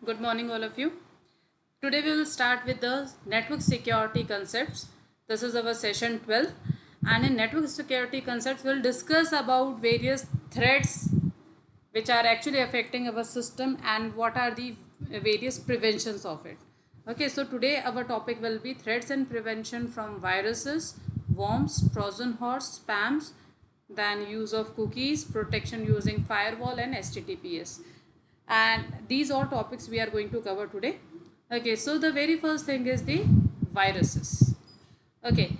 Good morning, all of you. Today we will start with the network security concepts. This is our session 12, and in network security concepts we'll discuss about various threats which are actually affecting our system and what are the various preventions of it. Okay, so today our topic will be threats and prevention from viruses, worms, Trojan horse, spams, then use of cookies, protection using firewall and HTTPS. And these are topics we are going to cover today. Okay, so the very first thing is the viruses. Okay,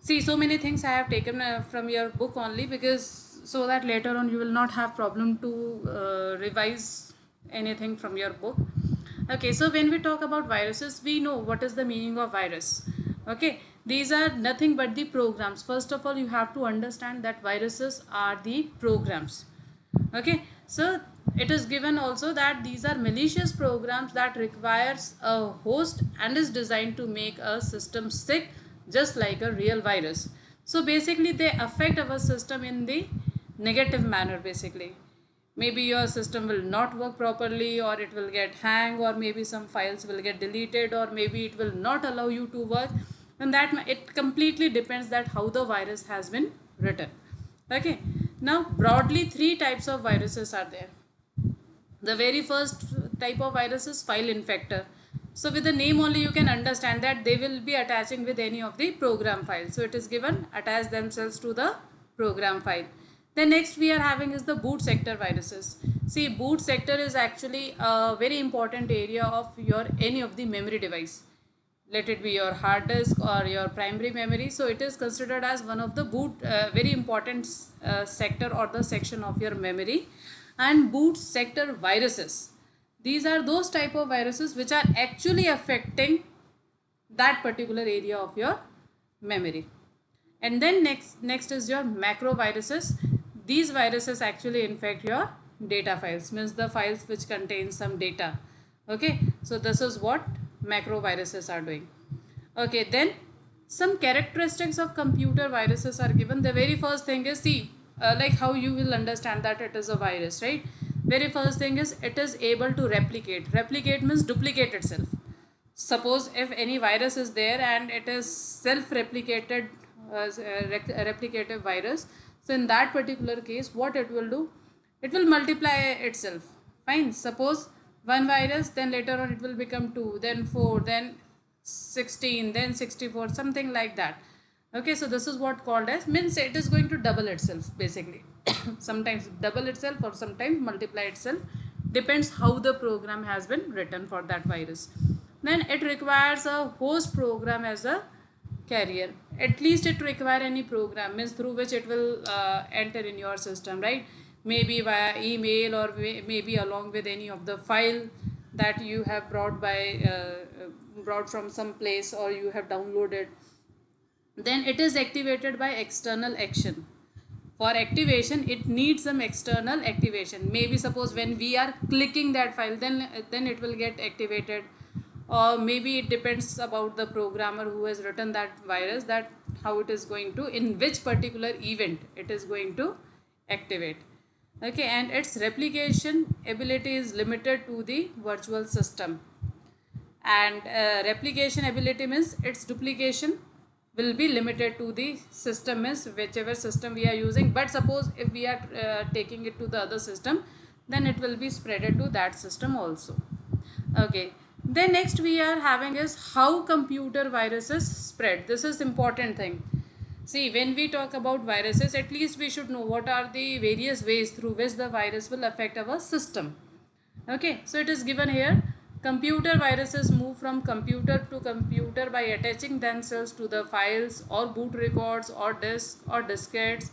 see, so many things I have taken from your book only, because so that later on you will not have problem to revise anything from your book. Okay, so when we talk about viruses, we know what is the meaning of virus. Okay, these are nothing but the programs. First of all, you have to understand that viruses are the programs. Okay, so it is given also that these are malicious programs that requires a host and is designed to make a system sick, just like a real virus. So basically they affect our system in the negative manner. Basically, maybe your system will not work properly, or it will get hang, or maybe some files will get deleted, or maybe it will not allow you to work. And that it completely depends that how the virus has been written. Okay, now broadly three types of viruses are there. The very first type of virus is file infector. So with the name only you can understand that they will be attaching with any of the program files. So it is given attach themselves to the program file. The next we are having is the boot sector viruses. See, boot sector is actually a very important area of your any of the memory device. Let it be your hard disk or your primary memory. So it is considered as one of the boot very important sector or the section of your memory. And boot sector viruses, these are those type of viruses which are actually affecting that particular area of your memory. And then next is your macro viruses. These viruses actually infect your data files, means the files which contain some data. Okay, so this is what macro viruses are doing. Okay, then some characteristics of computer viruses are given. The very first thing is, see, like how you will understand that it is a virus, right? Very first thing is it is able to replicate means duplicate itself. Suppose if any virus is there and it is self-replicated replicative virus, so in that particular case what it will do, it will multiply itself. Fine, suppose one virus, then later on it will become 2, then 4, then 16, then 64, something like that. Okay, so this is what called as, means it is going to double itself basically. Sometimes double itself or sometimes multiply itself, depends how the program has been written for that virus. Then it requires a host program as a carrier. At least it require any program, means through which it will enter in your system, right? Maybe via email, or maybe along with any of the file that you have brought from some place or you have downloaded. Then it is activated by external action. For activation it needs some external activation. Maybe suppose when we are clicking that file, then it will get activated. Or maybe it depends about the programmer who has written that virus, that how it is going to, in which particular event it is going to activate. Okay, and its replication ability is limited to the virtual system. And replication ability means its duplication will be limited to the system, means whichever system we are using. But suppose if we are taking it to the other system, then it will be spreaded to that system also. Okay, then next we are having is how computer viruses spread. This is important thing. See, when we talk about viruses, at least we should know what are the various ways through which the virus will affect our system. Okay, so it is given here. Computer viruses move from computer to computer by attaching themselves to the files or boot records or disks or diskettes.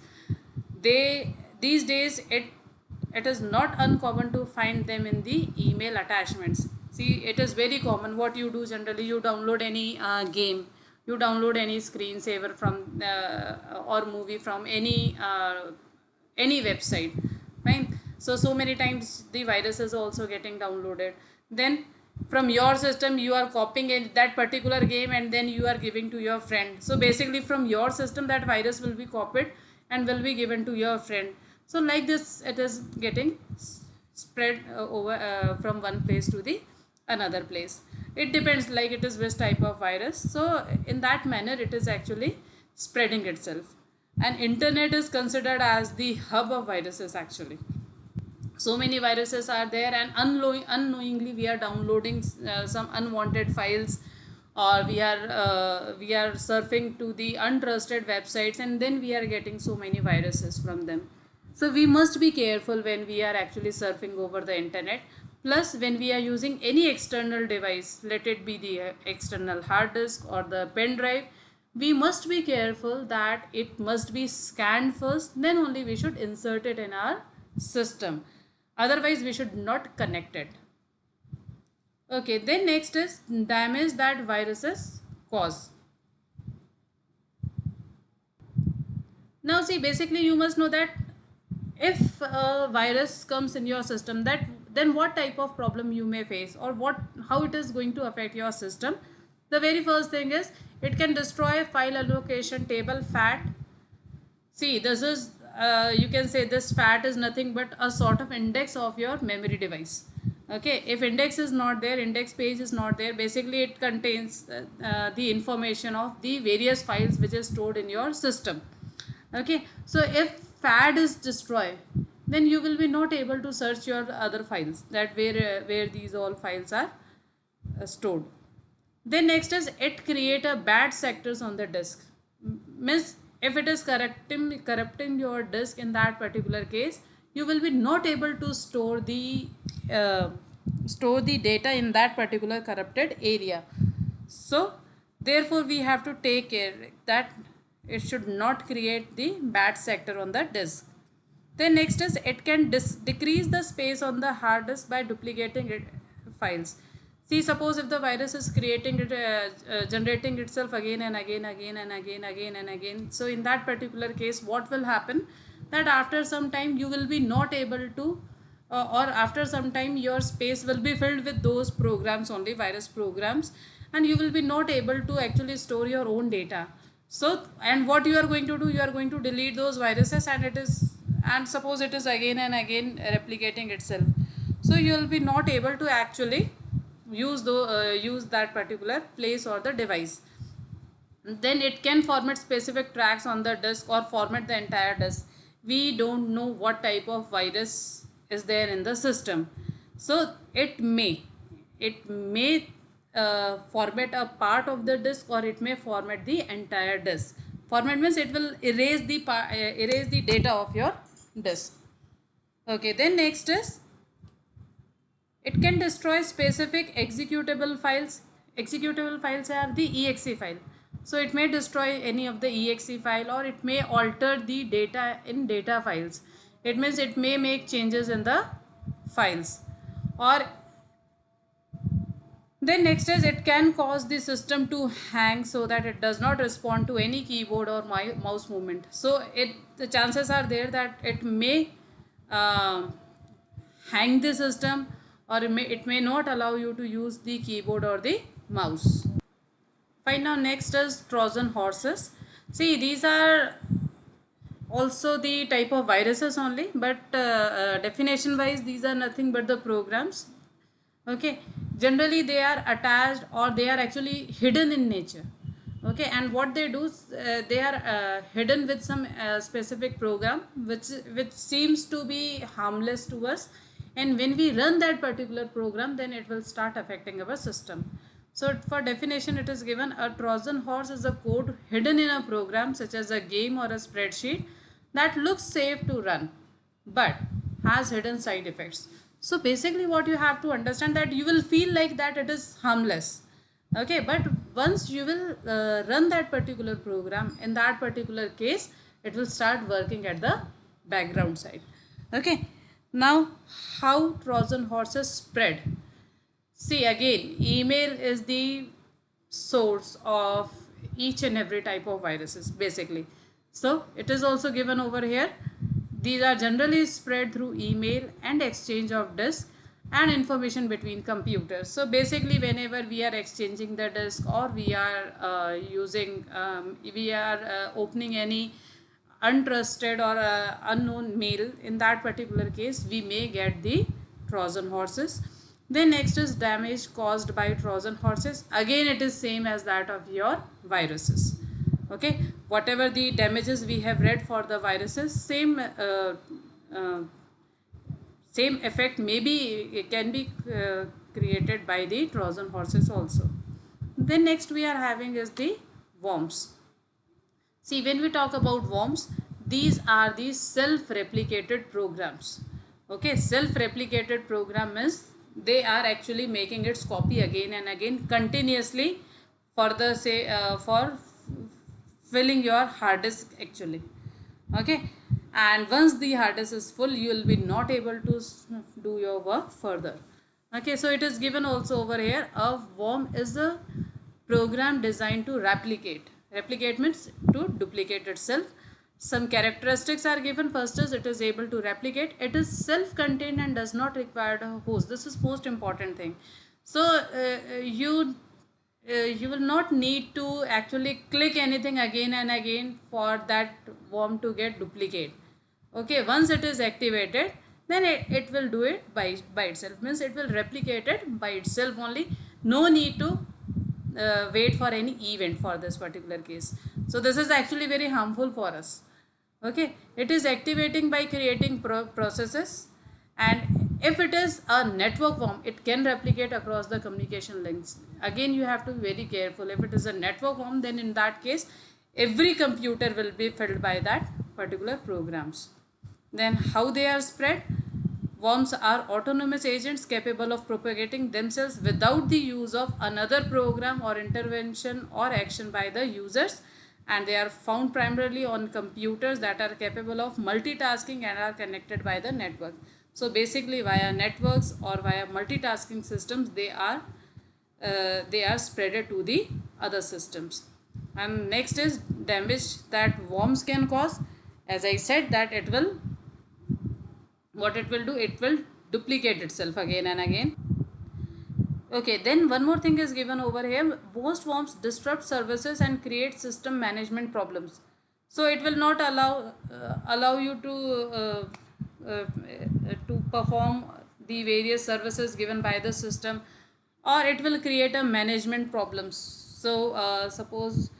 These days it is not uncommon to find them in the email attachments. See, it is very common. What you do generally, you download any game, you download any screensaver from or movie from any website. Fine, so many times the virus is also getting downloaded. Then from your system you are copying that particular game and then you are giving to your friend. So basically from your system that virus will be copied and will be given to your friend. So like this it is getting spread over from one place to the another place. It depends, like it is which type of virus. So in that manner it is actually spreading itself, and internet is considered as the hub of viruses actually. So many viruses are there, and unknowingly we are downloading some unwanted files, or we are surfing to the untrusted websites, and then we are getting so many viruses from them. So we must be careful when we are actually surfing over the internet. Plus, when we are using any external device, let it be the external hard disk or the pen drive, we must be careful that it must be scanned first, then only we should insert it in our system. Otherwise, we should not connect it. Okay, then next is damage that viruses cause. Now see, basically you must know that if a virus comes in your system, that then what type of problem you may face, or how it is going to affect your system. The very first thing is it can destroy file allocation table fat. See, this is you can say this fat is nothing but a sort of index of your memory device. Okay, if index is not there, index page is not there, basically it contains the information of the various files which is stored in your system. Okay, so if fat is destroyed, then you will be not able to search your other files, that where these all files are stored. Then next is it create a bad sectors on the disk. Means if it is corrupting your disk, in that particular case you will be not able to uh, store the data in that particular corrupted area. So therefore we have to take care that it should not create the bad sector on the disk. Then next is it can decrease the space on the hard disk by duplicating files. See, suppose if the virus is creating it, generating itself again and again, again and again, again and again. So in that particular case, what will happen? That after some time you will be not able to, or after some time your space will be filled with those programs only, virus programs, and you will be not able to actually store your own data. So, and what you are going to do, you are going to delete those viruses, and suppose it is again and again replicating itself. So you will be not able to actually use that particular place or the device. Then it can format specific tracks on the disk or format the entire disk. We don't know what type of virus is there in the system, so it may format a part of the disk, or it may format the entire disk. Format means it will erase the data of your disk. Okay, then next is it can destroy specific executable files. Executable files are the exe file. So it may destroy any of the exe file, or it may alter the data in data files. It means it may make changes in the files. Or then next is it can cause the system to hang, so that it does not respond to any keyboard or mouse movement. So the chances are there that it may uh, hang the system, or it may not allow you to use the keyboard or the mouse. Fine, now next is Trojan horses. See, these are also the type of viruses only, but definition wise these are nothing but the programs. Okay, generally they are attached, or they are actually hidden in nature. Okay, and what they do is they are hidden with some specific program which seems to be harmless to us, and when we run that particular program, then it will start affecting our system. So for definition it is given: a Trojan horse is a code hidden in a program such as a game or a spreadsheet that looks safe to run but has hidden side effects. So basically what you have to understand, that you will feel like that it is harmless. Okay, but once you will run that particular program, in that particular case it will start working at the background side. Okay, now how Trojan horses spread. See, again, email is the source of each and every type of viruses basically. So it is also given over here. These are generally spread through email and exchange of disk and information between computers. So basically whenever we are exchanging the disk, or we are opening any untrusted or unknown mail, in that particular case we may get the Trojan horses. Then next is damage caused by Trojan horses. Again, it is same as that of your viruses. Okay, whatever the damages we have read for the viruses, uh, same effect maybe it can be created by the Trojan horses also. Then next we are having is the worms. See, when we talk about worms, these are the self-replicated programs. Okay, self-replicated program is they are actually making its copy again and again continuously for the say for filling your hard disk actually. Okay, and once the hard disk is full, you will be not able to do your work further. Okay, so it is given also over here. A worm is a program designed to replicate means to duplicate itself. Some characteristics are given. First is it is able to replicate, it is self-contained and does not require a host. This is most important thing. So you will not need to actually click anything again and again for that worm to get duplicate. Okay, once it is activated, then it will do it by itself, means it will replicate it by itself only. No need to wait for any event for this particular case. So this is actually very harmful for us. Okay, it is activating by creating processes, and if it is a network worm, it can replicate across the communication links. Again, you have to be very careful. If it is a network worm, then in that case every computer will be filled by that particular programs. Then how they are spread? Worms are autonomous agents capable of propagating themselves without the use of another program or intervention or action by the users, and they are found primarily on computers that are capable of multitasking and are connected by the network. So basically via networks or via multitasking systems they are spreaded to the other systems. And next is damage that worms can cause. As I said that it will, what it will do, it will duplicate itself again and again. Okay, then one more thing is given over here. Most worms disrupt services and create system management problems. So it will not allow you to perform the various services given by the system, or it will create a management problems. So suppose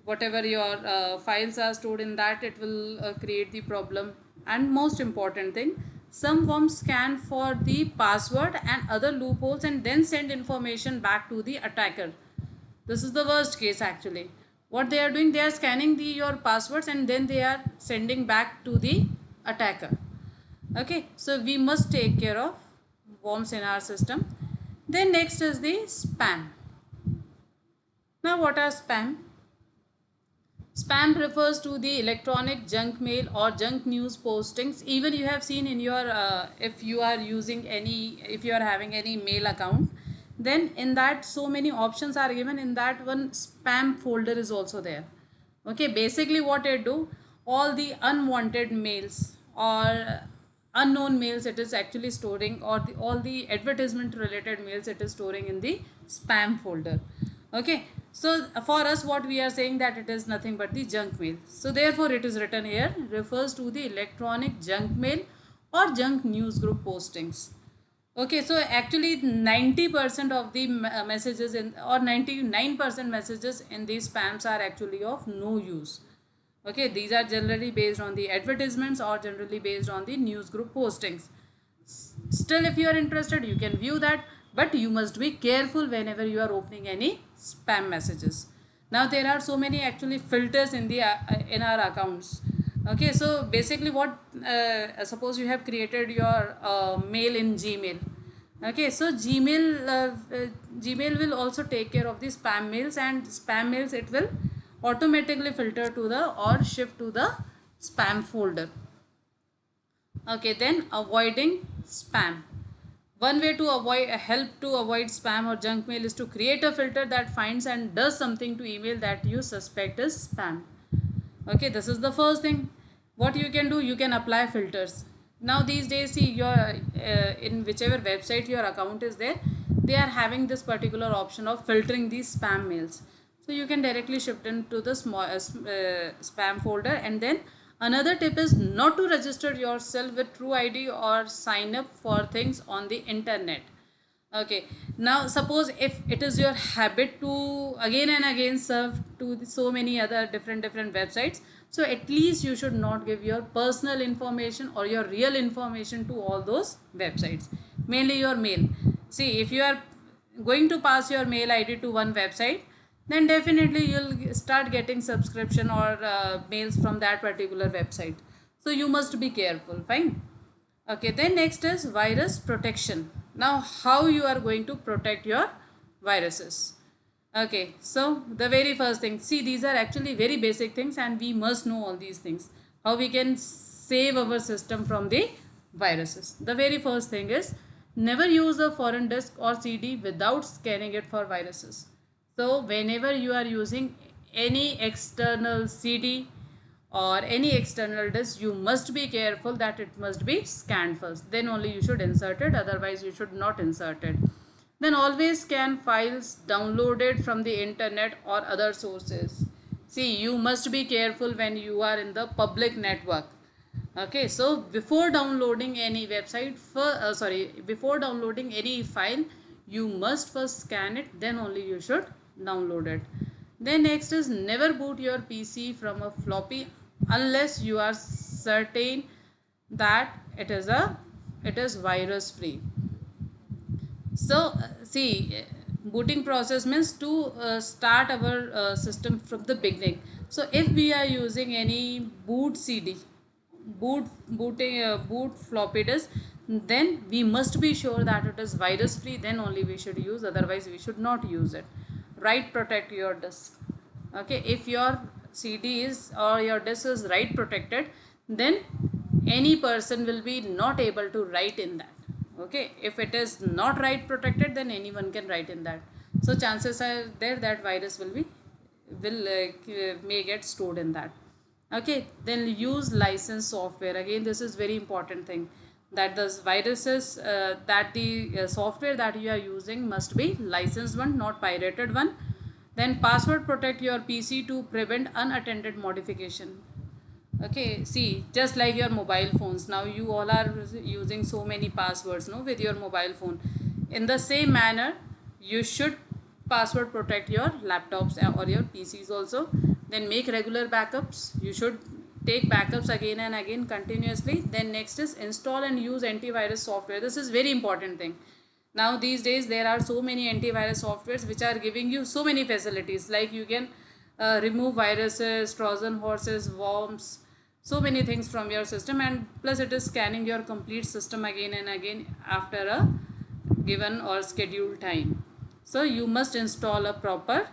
whatever your files are stored in that, it will create the problem. And most important thing, some worms scan for the password and other loopholes and then send information back to the attacker. This is the worst case actually. What they are doing, they are scanning the your passwords and then they are sending back to the attacker. Okay, so we must take care of worms in our system. Then next is the spam. Now what are spam? Spam refers to the electronic junk mail or junk news postings. Even you have seen in your if you are using any, if you are having any mail account, then in that so many options are given. In that one, spam folder is also there. Okay, basically what I do, all the unwanted mails or unknown mails it is actually storing, or all the advertisement related mails it is storing in the spam folder. Okay, so for us what we are saying that it is nothing but the junk mail. So therefore it is written here, refers to the electronic junk mail or junk news group postings. Okay, so actually 90% of the messages in, or 99% messages in these spams are actually of no use. Okay, these are generally based on the advertisements or generally based on the news group postings. Still, if you are interested, you can view that, but you must be careful whenever you are opening any spam messages. Now there are so many actually filters in the in our accounts. Okay, so basically what suppose you have created your mail in Gmail. Okay, so Gmail will also take care of the spam mails, and spam mails it will automatically filter to the or shift to the spam folder. Okay, then avoiding spam. One way to help to avoid spam or junk mail is to create a filter that finds and does something to email that you suspect is spam. Okay, this is the first thing. What you can do, you can apply filters. Now these days, see your in whichever website your account is there, they are having this particular option of filtering these spam mails. So you can directly shift into the spam folder. And then another tip is not to register yourself with True ID or sign up for things on the internet. Okay. Now, suppose if it is your habit to again and again surf to so many other different websites, so at least you should not give your personal information or your real information to all those websites. Mainly your mail. See, if you are going to pass your mail ID to one website, then definitely you'll start getting subscription or mails from that particular website. So you must be careful. Fine. Okay, then next is virus protection. Now, how you are going to protect your viruses? Okay, so the very first thing, see, these are actually very basic things, and we must know all these things. How we can save our system from the viruses. The very first thing is never use a foreign disk or CD without scanning it for viruses. So, whenever you are using any external CD or any external disk, you must be careful that it must be scanned first, then only you should insert it, otherwise you should not insert it. Then always scan files downloaded from the internet or other sources. See, you must be careful when you are in the public network. Okay, so before downloading any website before downloading any file, you must first scan it, then only you should download it. Then next is never boot your PC from a floppy unless you are certain that it is virus free. So see, booting process means to start our system from the beginning. So if we are using any boot CD, boot floppy disk, then we must be sure that it is virus free, then only we should use, otherwise we should not use it. Write protect your disk. Okay, if your CD is or your disk is write protected, then any person will be not able to write in that. Okay, if it is not write protected, then anyone can write in that. So chances are there that virus will may get stored in that. Okay, then use licensed software. Again, this is very important thing, that the viruses that the software that you are using must be licensed one, not pirated one. Then password protect your PC to prevent unattended modification. Okay, see, just like your mobile phones, now you all are using so many passwords, no, with your mobile phone. In the same manner, you should password protect your laptops or your PCs also. Then make regular backups. You should take backups again and again continuously. Then next is install and use antivirus software. This is very important thing. Now these days there are so many antivirus softwares which are giving you so many facilities, like you can remove viruses, Trojan horses, worms, so many things from your system, and plus it is scanning your complete system again and again after a given or scheduled time. So you must install a proper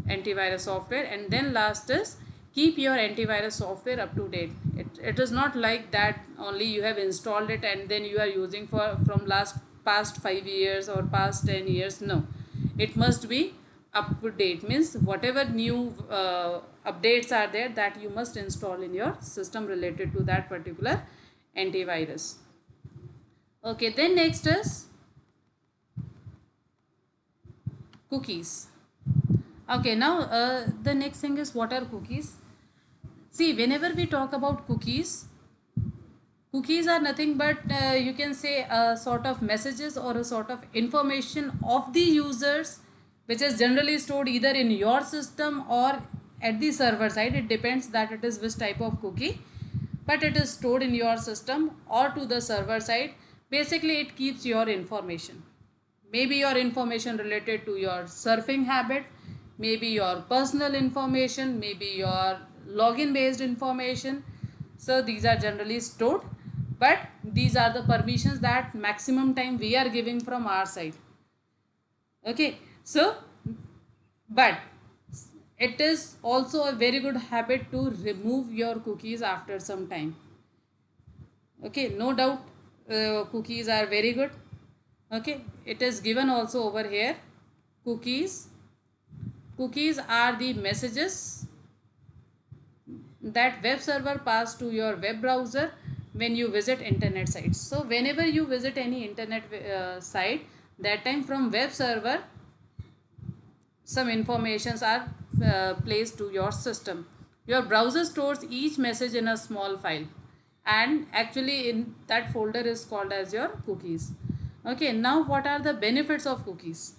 antivirus software. And then last is keep your antivirus software up to date. It is not like that only you have installed it and then you are using for from past 5 years or past 10 years. No, it must be up to date, means whatever new updates are there, that you must install in your system related to that particular antivirus. Okay, then next is cookies. Okay, now the next thing is what are cookies? See, whenever we talk about cookies, cookies are nothing but you can say a sort of messages or a sort of information of the users, which is generally stored either in your system or at the server side. It depends that it is which type of cookie, but it is stored in your system or to the server side. Basically, it keeps your information. Maybe your information related to your surfing habit, maybe your personal information, maybe your login based information. So these are generally stored, but these are the permissions that maximum time we are giving from our side. Okay, so but it is also a very good habit to remove your cookies after some time. Okay, no doubt cookies are very good. Okay, it is given also over here. Cookies are the messages that web server pass to your web browser when you visit internet sites. So whenever you visit any internet site, that time from web server some informations are placed to your system. Your browser stores each message in a small file, and actually in that folder is called as your cookies. Okay, now what are the benefits of cookies?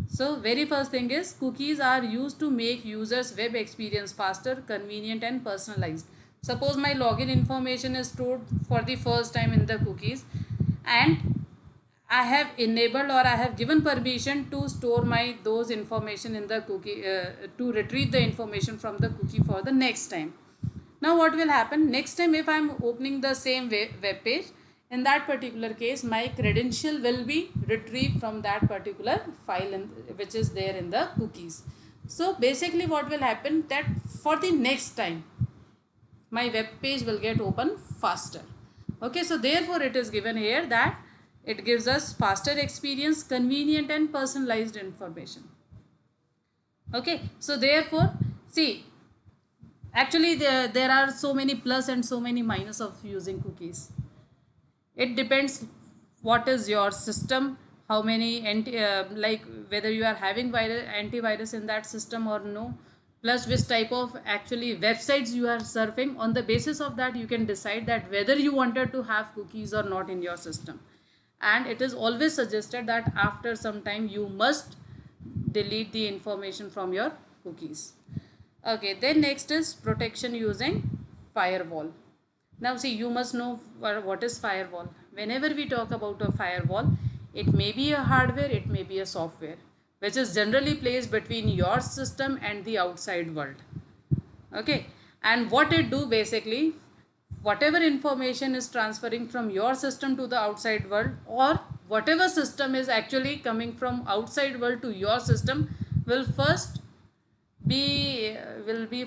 So very first thing is cookies are used to make users web experience faster, convenient and personalized. Suppose my login information is stored for the first time in the cookies, and I have enabled or I have given permission to store my those information in the cookie, to retrieve the information from the cookie for the next time. Now what will happen next time if I am opening the same web page, in that particular case my credential will be retrieved from that particular file which is there in the cookies. So basically what will happen, that for the next time my web page will get open faster. Okay, so therefore it is given here that it gives us faster experience, convenient and personalized information. Okay, so therefore see, actually there are so many plus and so many minus of using cookies. It depends what is your system, how many like whether you are having antivirus in that system or no, plus which type of actually websites you are surfing. On the basis of that you can decide that whether you wanted to have cookies or not in your system. And it is always suggested that after some time you must delete the information from your cookies. Okay, then next is protection using firewall. Now see, you must know what is firewall. Whenever we talk about a firewall, it may be a hardware, it may be a software, which is generally placed between your system and the outside world. Okay, and what it do basically, whatever information is transferring from your system to the outside world, or whatever system is actually coming from outside world to your system, will first be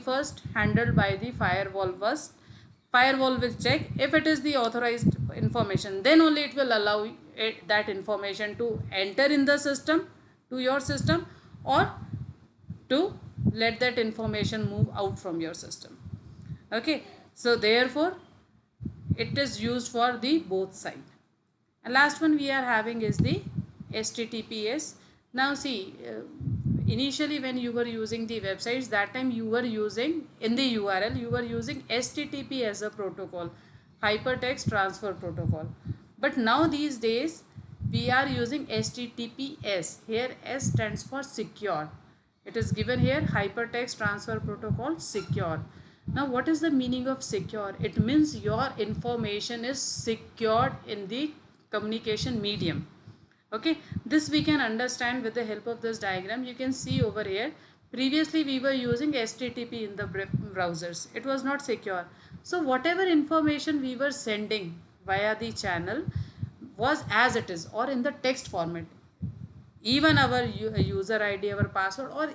first handled by the firewall. First firewall will check if it is the authorized information, then only it will allow that information to enter in the system, to your system, or to let that information move out from your system. Okay, so therefore it is used for the both side. And last one we are having is the HTTPS. Now see, initially when you were using the websites, that time you were using in the URL, you were using HTTP as a protocol, hypertext transfer protocol. But now these days we are using HTTPS. Here S stands for secure. It is given here, hypertext transfer protocol secure. Now what is the meaning of secure? It means your information is secured in the communication medium. Okay, this we can understand with the help of this diagram. You can see over here, previously we were using HTTP in the browsers. It was not secure. So whatever information we were sending via the channel was as it is or in the text format. Even our user ID, our password, or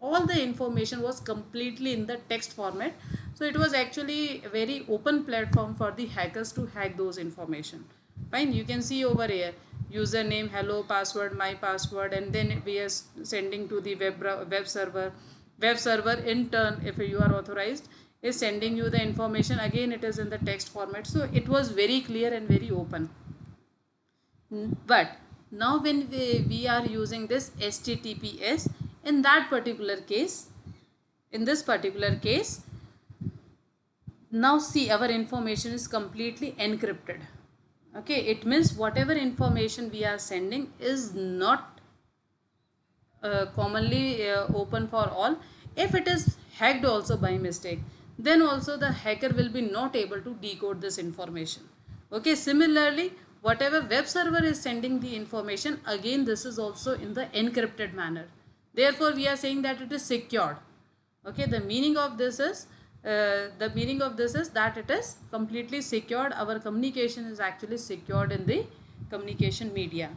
all the information was completely in the text format. So it was actually a very open platform for the hackers to hack those information. Fine, you can see over here, username, hello, password, my password, and then we are sending to the web server. Web server in turn, if you are authorized, is sending you the information. Again it is in the text format. So it was very clear and very open. But now when we are using this HTTPS, in that particular case, in this particular case, now see, our information is completely encrypted. Okay, it means whatever information we are sending is not commonly open for all. If it is hacked also by mistake, then also the hacker will be not able to decode this information. Okay, similarly whatever web server is sending the information, again this is also in the encrypted manner. Therefore we are saying that it is secured. Okay, the meaning of this is that it is completely secured. Our communication is actually secured in the communication media.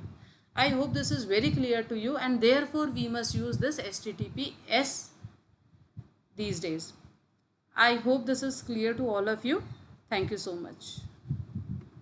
I hope this is very clear to you, and therefore we must use this HTTPS these days. I hope this is clear to all of you. Thank you so much.